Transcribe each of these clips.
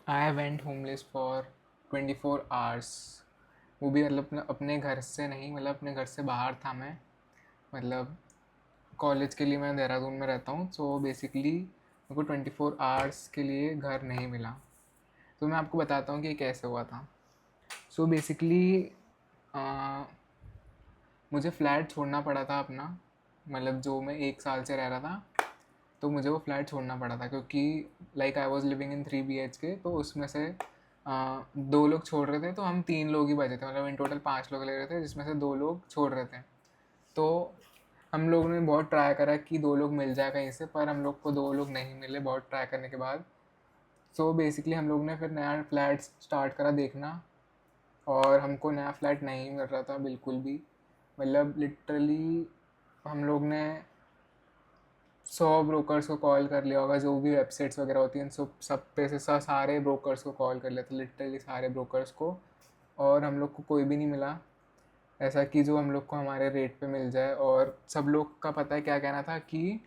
I went homeless for 24 hours. वो भी मतलब अपने घर से नहीं, मतलब अपने घर से बाहर था मैं। मतलब कॉलेज के लिए मैं देहरादून में रहता हूँ, सो बेसिकली मेरे को 24 आवर्स के लिए घर नहीं मिला। तो मैं आपको बताता हूँ कि ये कैसे हुआ था। सो बेसिकली मुझे फ़्लैट छोड़ना पड़ा था अपना, मतलब जो मैं 1 साल से रह रहा था। तो मुझे वो फ्लैट छोड़ना पड़ा था क्योंकि like I was living in 3 BHK। तो उसमें से 2 लोग छोड़ रहे थे, तो हम 3 लोग ही बचे थे। मतलब इन टोटल 5 लोग ले रहे थे, जिसमें से 2 लोग छोड़ रहे थे। तो हम लोग ने बहुत ट्राई करा कि 2 लोग मिल जाए कहीं से, पर हम लोग को 2 लोग नहीं मिले बहुत ट्राई करने के बाद। सो बेसिकली हम लोग ने फिर नया फ्लैट स्टार्ट करा देखना, और हमको नया फ्लैट नहीं मिल रहा था बिल्कुल भी। मतलब लिटरली हम लोग ने 100 ब्रोकर्स को कॉल कर लिया होगा, जो भी वेबसाइट्स वगैरह होती हैं सब पे से सारे ब्रोकर्स को कॉल कर लिया था, लिटरली सारे ब्रोकर्स को। और हम लोग को कोई भी नहीं मिला ऐसा कि जो हम लोग को हमारे रेट पे मिल जाए। और सब लोग का पता है क्या कहना था कि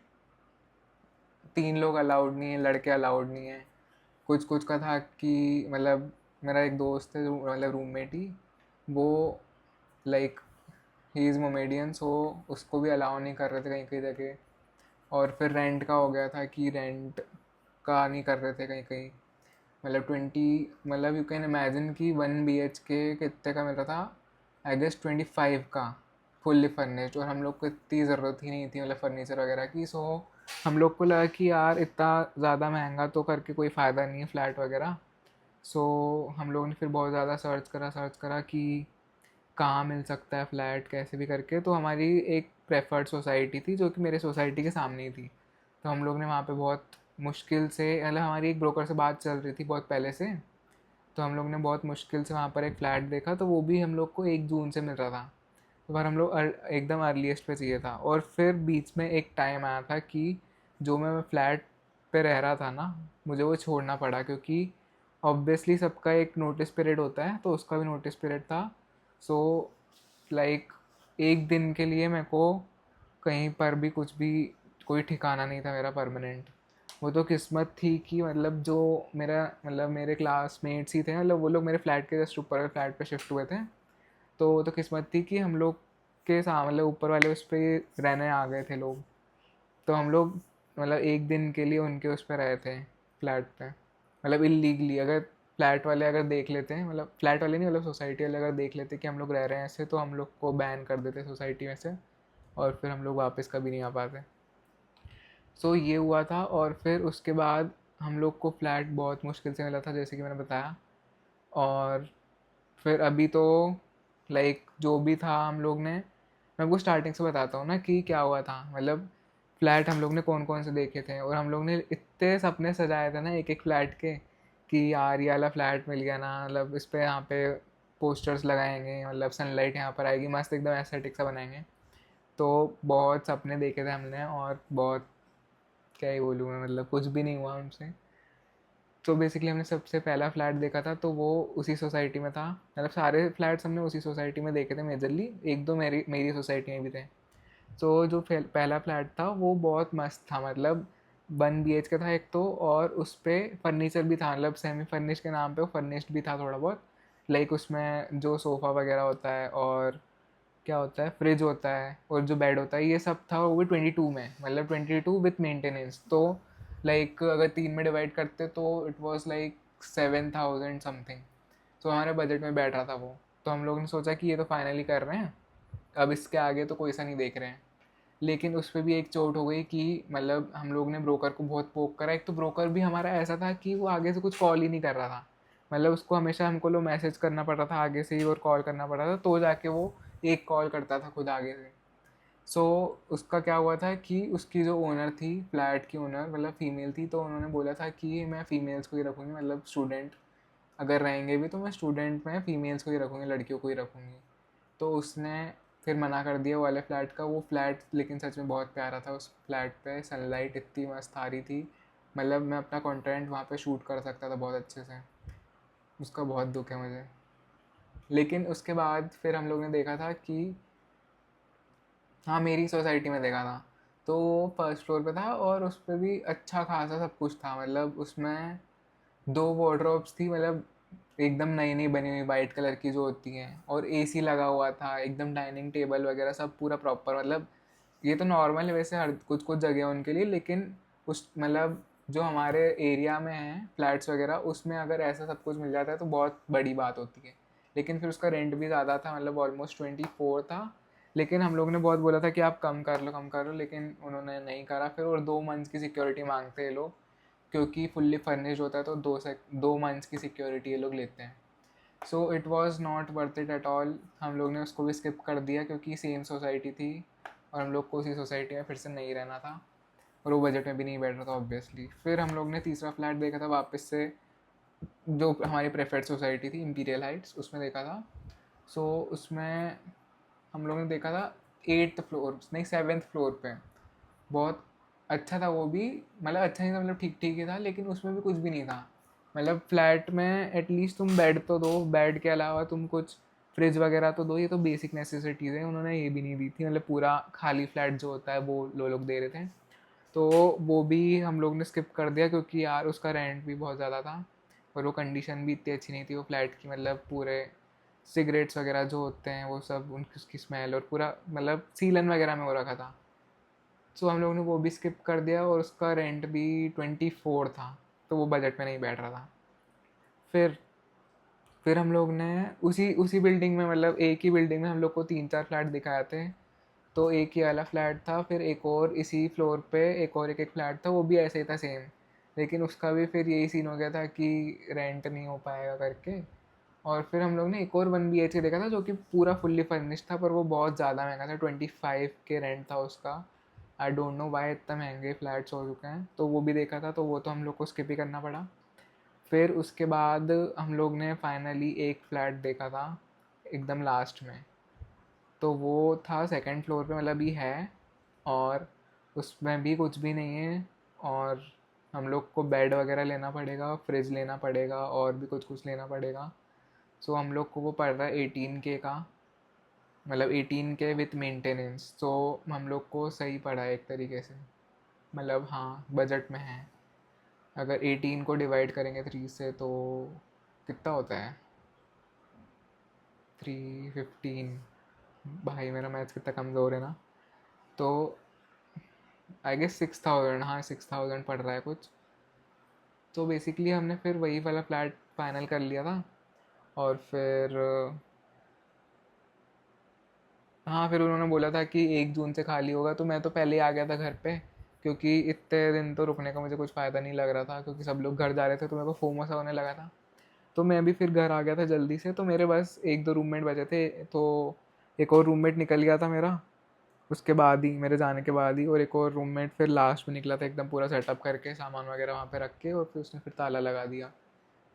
3 लोग अलाउड नहीं है, लड़के अलाउड नहीं है। कुछ कुछ का था कि मतलब मेरा एक दोस्त है, मतलब रूममेट ही, वो लाइक ही इज़ मोमेडियन, सो उसको भी अलाउ नहीं कर रहे थे कहीं कहीं जगह। और फिर रेंट का हो गया था कि रेंट का नहीं कर रहे थे कहीं कहीं। मतलब मतलब यू कैन इमेजिन कि 1 BHK कितने का मिल रहा था, आई गेस 25 का, फुल्ली फर्निश्ड। और हम लोग को इतनी ज़रूरत ही नहीं थी मतलब फर्नीचर वगैरह की। सो हम लोग को लगा कि यार इतना ज़्यादा महंगा तो करके कोई फ़ायदा नहीं है फ़्लैट वगैरह। सो हम लोगों ने फिर बहुत ज़्यादा सर्च करा कि कहाँ मिल सकता है फ़्लैट कैसे भी करके। तो हमारी एक प्रेफर्ड सोसाइटी थी जो कि मेरे सोसाइटी के सामने ही थी। तो हम लोग ने वहाँ पे बहुत मुश्किल से, मतलब हमारी एक ब्रोकर से बात चल रही थी बहुत पहले से। तो हम लोग ने बहुत मुश्किल से वहाँ पर एक फ़्लैट देखा, तो वो भी हम लोग को 1 जून से मिल रहा था। तो पर हम लोग एकदम अर्लीस्ट पे चाहिए था। और फिर बीच में एक टाइम आया था कि जो मैं फ्लैट पे रह रहा था ना, मुझे वो छोड़ना पड़ा क्योंकि ऑब्वियसली सबका एक नोटिस पीरियड होता है, तो उसका भी नोटिस पीरियड था। सो लाइक एक दिन के लिए मेरे को कहीं पर भी कुछ भी, कोई ठिकाना नहीं था मेरा परमानेंट। वो तो किस्मत थी कि मतलब जो मेरा, मतलब मेरे क्लासमेट्स ही थे, मतलब वो लोग मेरे फ्लैट के जस्ट ऊपर फ्लैट पे शिफ्ट हुए थे। तो वो तो किस्मत थी कि हम लोग के साथ मतलब ऊपर वाले उस पर रहने आ गए थे लोग। तो हम लोग मतलब एक दिन के लिए उनके उस पर रहे थे, फ्लैट पे। मतलब इलीगली, अगर फ्लैट वाले अगर देख लेते हैं, मतलब फ्लैट वाले नहीं, मतलब सोसाइटी वाले अगर देख लेते कि हम लोग रह रहे हैं ऐसे, तो हम लोग को बैन कर देते सोसाइटी में से, और फिर हम लोग वापस कभी नहीं आ पाते। सो ये हुआ था। और फिर उसके बाद हम लोग को फ्लैट बहुत मुश्किल से मिला था, जैसे कि मैंने बताया। और फिर अभी तो लाइक जो भी था हम लोग ने, मैं आपको स्टार्टिंग से बताता हूँ ना कि क्या हुआ था। मतलब फ़्लैट हम लोग ने कौन कौन से देखे थे, और हम लोग ने इतने सपने सजाए थे ना एक एक फ़्लैट के, कि यार ये वाला फ़्लैट मिल गया ना, मतलब इस पर यहाँ पे पोस्टर्स लगाएंगे, मतलब सनलाइट यहाँ पर आएगी, मस्त एकदम एस्थेटिक सा बनाएंगे। तो बहुत सपने देखे थे हमने, और बहुत, क्या ही बोलूँ मैं, मतलब कुछ भी नहीं हुआ उनसे। तो बेसिकली हमने सबसे पहला फ्लैट देखा था, तो वो उसी सोसाइटी में था। मतलब सारे फ्लैट्स हमने उसी सोसाइटी में देखे थे मेजरली, एक दो मेरी मेरी सोसाइटी में भी थे। तो जो पहला फ्लैट था वो बहुत मस्त था। मतलब 1 BHK था एक तो, और उस पर फर्नीचर भी था, मतलब सेमी फर्निश के नाम पे वो फर्निश्ड भी था थोड़ा बहुत। लाइक उसमें जो सोफ़ा वगैरह होता है, और क्या होता है, फ्रिज होता है, और जो बेड होता है, ये सब था। वो भी 22 में, मतलब 22 विथ मेंटेनेंस। तो लाइक अगर 3 में डिवाइड करते तो इट वाज लाइक 7,000 समथिंग। तो हमारे बजट में बैठ रहा था वो। तो हम लोगों ने सोचा कि ये तो फाइनली कर रहे हैं, अब इसके आगे तो कोई सा नहीं देख रहे हैं। लेकिन उस पर भी एक चोट हो गई कि मतलब हम लोग ने ब्रोकर को बहुत पोक करा। एक तो ब्रोकर भी हमारा ऐसा था कि वो आगे से कुछ कॉल ही नहीं कर रहा था। मतलब उसको हमेशा हमको लो मैसेज करना पड़ रहा था आगे से ही, और कॉल करना पड़ रहा था, तो जाके वो एक कॉल करता था खुद आगे से। सो उसका क्या हुआ था कि उसकी जो ओनर थी, फ्लैट की ओनर, मतलब फ़ीमेल थी। तो उन्होंने बोला था कि मैं फ़ीमेल्स को ही रखूँगी, मतलब स्टूडेंट अगर रहेंगे भी तो मैं स्टूडेंट में फ़ीमेल्स को ही रखूँगी, लड़कियों को ही रखूँगी। तो उसने फिर मना कर दिया वो वाले फ़्लैट का। वो फ्लैट लेकिन सच में बहुत प्यारा था। उस फ्लैट पे सनलाइट इतनी मस्त आ रही थी, मतलब मैं अपना कंटेंट वहाँ पे शूट कर सकता था बहुत अच्छे से। उसका बहुत दुख है मुझे। लेकिन उसके बाद फिर हम लोग ने देखा था कि, हाँ, मेरी सोसाइटी में देखा था। तो वो फर्स्ट फ्लोर पे था, और उस पर भी अच्छा खासा सब कुछ था। मतलब उसमें 2 वार्डरोब्स थी, मतलब एकदम नई नई बनी हुई वाइट कलर की जो होती हैं, और एसी लगा हुआ था एकदम, डाइनिंग टेबल वगैरह सब पूरा प्रॉपर, मतलब ये तो नॉर्मल है वैसे हर कुछ कुछ जगह उनके लिए, लेकिन उस मतलब जो हमारे एरिया में है फ्लैट्स वगैरह, उसमें अगर ऐसा सब कुछ मिल जाता है तो बहुत बड़ी बात होती है। लेकिन फिर उसका रेंट भी ज़्यादा था, मतलब ऑलमोस्ट 24 था। लेकिन हम लोग ने बहुत बोला था कि आप कम कर लो कम कर लो, लेकिन उन्होंने नहीं करा फिर, और 2 मंथ्स की सिक्योरिटी मांगते हैं ये लोग, क्योंकि फुल्ली फर्निश्ड होता है तो 2 मंथ्स की सिक्योरिटी ये लोग लेते हैं। So it was not worth it at all. हम लोग ने उसको भी स्किप कर दिया क्योंकि सेम सोसाइटी थी और हम लोग को उसी सोसाइटी में फिर से नहीं रहना था, और वो बजट में भी नहीं बैठ रहा था ऑब्वियसली। फिर हम लोग ने तीसरा फ्लैट देखा था वापस से, जो हमारी प्रेफर्ड सोसाइटी थी इम्पीरियल हाइट्स, उसमें देखा था। सो उसमें हम लोगों ने देखा था 8th फ्लोर नहीं 7th फ्लोर पे। बहुत अच्छा था वो भी, मतलब अच्छा नहीं था, मतलब ठीक ठीक ही था, लेकिन उसमें भी कुछ भी नहीं था। मतलब फ्लैट में एटलीस्ट तुम बेड तो दो, बेड के अलावा तुम कुछ फ्रिज वगैरह तो दो, ये तो बेसिक नेसेसिटीज़ है, उन्होंने ये भी नहीं दी थी। मतलब पूरा खाली फ्लैट जो होता है वो लोग दे रहे थे, तो वो भी हम लोग ने स्किप कर दिया क्योंकि यार उसका रेंट भी बहुत ज़्यादा था, और वो कंडीशन भी इतनी अच्छी नहीं थी वो फ्लैट की, मतलब पूरे सिगरेट्स वगैरह जो होते हैं वो सब उनकी उसकी स्मेल, और पूरा मतलब सीलन वगैरह में हो रखा था। सो हम लोग ने वो भी स्किप कर दिया, और उसका रेंट भी 24 था, तो वो बजट में नहीं बैठ रहा था। फिर फिर हम लोग ने उसी उसी बिल्डिंग में, मतलब एक ही बिल्डिंग में हम लोग को 3-4 फ्लैट दिखाए थे। तो एक ही वाला फ्लैट था, फिर एक और इसी फ्लोर पे एक और एक फ्लैट था, वो भी ऐसे ही था सेम, लेकिन उसका भी फिर यही सीन हो गया था कि रेंट नहीं हो पाएगा करके। और फिर हम लोग ने एक और 1 BHK देखा था जो कि पूरा फुल्ली फर्निश्ड था, पर वो बहुत ज़्यादा महंगा था, 25 के रेंट था उसका। आई डोंट नो वाई इतना महंगे फ्लैट्स हो चुके हैं, तो वो भी देखा था, तो वो तो हम लोग को स्किप ही करना पड़ा। फिर उसके बाद हम लोग ने फाइनली एक फ़्लैट देखा था एकदम लास्ट में, तो वो था 2nd फ्लोर पे, मतलब ही है, और उसमें भी कुछ भी नहीं है, और हम लोग को बेड वगैरह लेना पड़ेगा, फ्रिज लेना पड़ेगा, और भी कुछ कुछ लेना पड़ेगा। सो हम लोग को वो पड़ रहा है 18K का, मतलब 18K विथ मेंटेनेंस, तो हम लोग को सही पड़ा है एक तरीके से, मतलब हाँ बजट में है। अगर 18 को डिवाइड करेंगे 3 से तो कितना होता है, 315। भाई मेरा मैथ्स कितना कमज़ोर है ना। तो आई गेस 6000, हाँ 6000 पड़ रहा है कुछ। तो बेसिकली हमने फिर वही वाला फ्लैट फाइनल कर लिया था। और फिर हाँ, फिर उन्होंने बोला था कि 1 जून से खाली होगा, तो मैं तो पहले ही आ गया था घर पे, क्योंकि इतने दिन तो रुकने का मुझे कुछ फ़ायदा नहीं लग रहा था, क्योंकि सब लोग घर जा रहे थे तो मेरे को फोमो सा होने लगा था। तो मैं भी फिर घर आ गया था जल्दी से, तो मेरे बस 1-2 रूममेट बचे थे, तो एक और रूममेट निकल गया था मेरा उसके बाद ही, मेरे जाने के बाद ही, और एक और रूममेट फिर लास्ट में निकला था एकदम पूरा सेटअप करके, सामान वगैरह वहाँ पे रख के, और फिर उसने फिर ताला लगा दिया।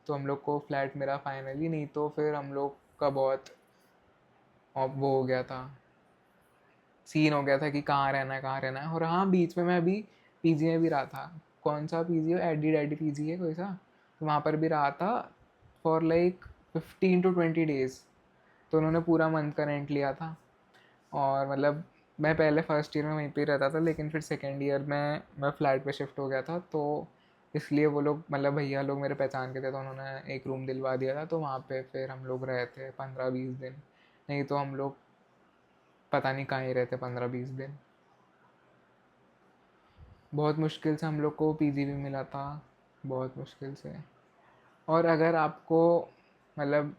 तो हम लोग को फ्लैट मिला फाइनली, नहीं तो फिर हम लोग का बहुत वो हो गया था, सीन हो गया था कि कहाँ रहना है कहाँ रहना है। और हाँ, बीच में मैं अभी पीजी में भी रहा था। कौन सा पीजी है, एडी डैडी पीजी है कोई सा, तो वहाँ पर भी रहा था फॉर लाइक 15 to 20 डेज़। तो उन्होंने पूरा मंथ का रेंट लिया था, और मतलब मैं पहले फर्स्ट ईयर में वहीं पे रहता था, लेकिन फिर सेकेंड ईयर में मैं फ्लैट पे शिफ्ट हो गया था, तो इसलिए वो लोग मतलब भैया लोग मेरे पहचान के थे, तो उन्होंने एक रूम दिलवा दिया था, तो वहाँ पे फिर हम लोग रहे थे 15-20 दिन। नहीं तो हम लोग पता नहीं कहाँ ही रहते 15-20 दिन। बहुत मुश्किल से हम लोग को पीजी भी मिला था, बहुत मुश्किल से। और अगर आपको मतलब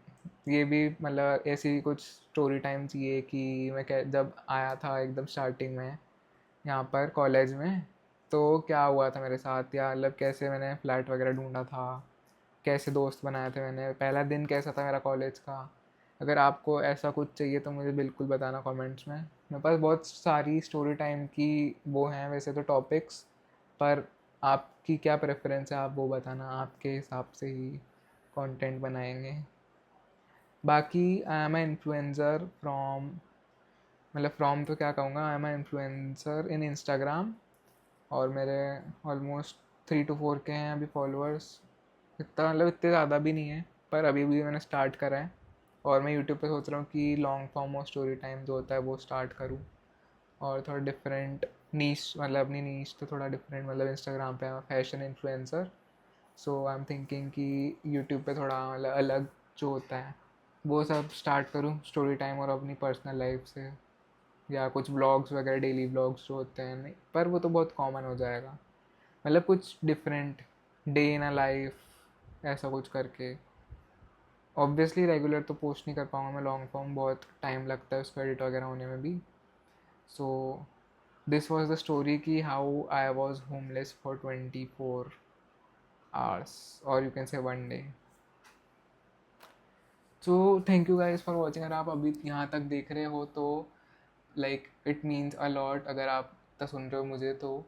ये भी मतलब ऐसी कुछ स्टोरी टाइम चाहिए कि मैं जब आया था एकदम स्टार्टिंग में यहाँ पर कॉलेज में, तो क्या हुआ था मेरे साथ, या मतलब कैसे मैंने फ़्लैट वगैरह ढूंढा था, कैसे दोस्त बनाए थे मैंने, पहला दिन कैसा था मेरा कॉलेज का। अगर आपको ऐसा कुछ चाहिए तो मुझे बिल्कुल बताना कमेंट्स में। मेरे पास बहुत सारी स्टोरी टाइम की वो हैं वैसे तो टॉपिक्स, पर आपकी क्या प्रेफरेंस है आप वो बताना, आपके हिसाब से ही कंटेंट बनाएंगे। बाकी I am a influencer from, मतलब फ्रॉम तो क्या कहूँगा, I am a influencer in Instagram, और मेरे ऑलमोस्ट 3 to 4 के हैं अभी फॉलोअर्स। इतना मतलब इतने ज़्यादा भी नहीं है, पर अभी भी मैंने स्टार्ट करा है। और मैं यूट्यूब पे सोच रहा हूँ कि लॉन्ग फॉर्म और स्टोरी टाइम जो होता है वो स्टार्ट करूँ, और थोड़ा डिफरेंट नीश, मतलब अपनी नीश तो थोड़ा डिफरेंट, मतलब इंस्टाग्राम पे fashion influencer, so I am thinking कि यूट्यूब पे थोड़ा मतलब अलग जो होता है वो सब स्टार्ट करूँ स्टोरी टाइम, और अपनी पर्सनल लाइफ से, या कुछ व्लॉग्स वगैरह, डेली व्लॉग्स जो होते हैं। नहीं, पर वो तो बहुत कॉमन हो जाएगा। मतलब कुछ different, day in a life ऐसा कुछ करके। ऑब्वियसली रेगुलर तो पोस्ट नहीं कर पाऊँगा मैं, लॉन्ग फॉर्म बहुत टाइम लगता है उसको एडिट वगैरह होने में भी। So this was the story कि how I was homeless for 24 hours, और you can say 1 day। So thank you guys for watching. अगर आप अभी यहाँ तक देख रहे हो तो like it means a lot, अगर आप तक सुन रहे हो मुझे तो।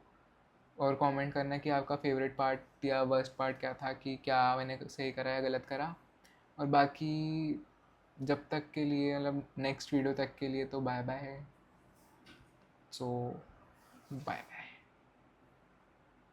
और कमेंट करना कि आपका फेवरेट पार्ट या वर्स्ट पार्ट क्या था, कि क्या मैंने सही करा या गलत करा। और बाकी जब तक के लिए, मतलब नेक्स्ट वीडियो तक के लिए तो बाय बाय है। सो बाय बाय।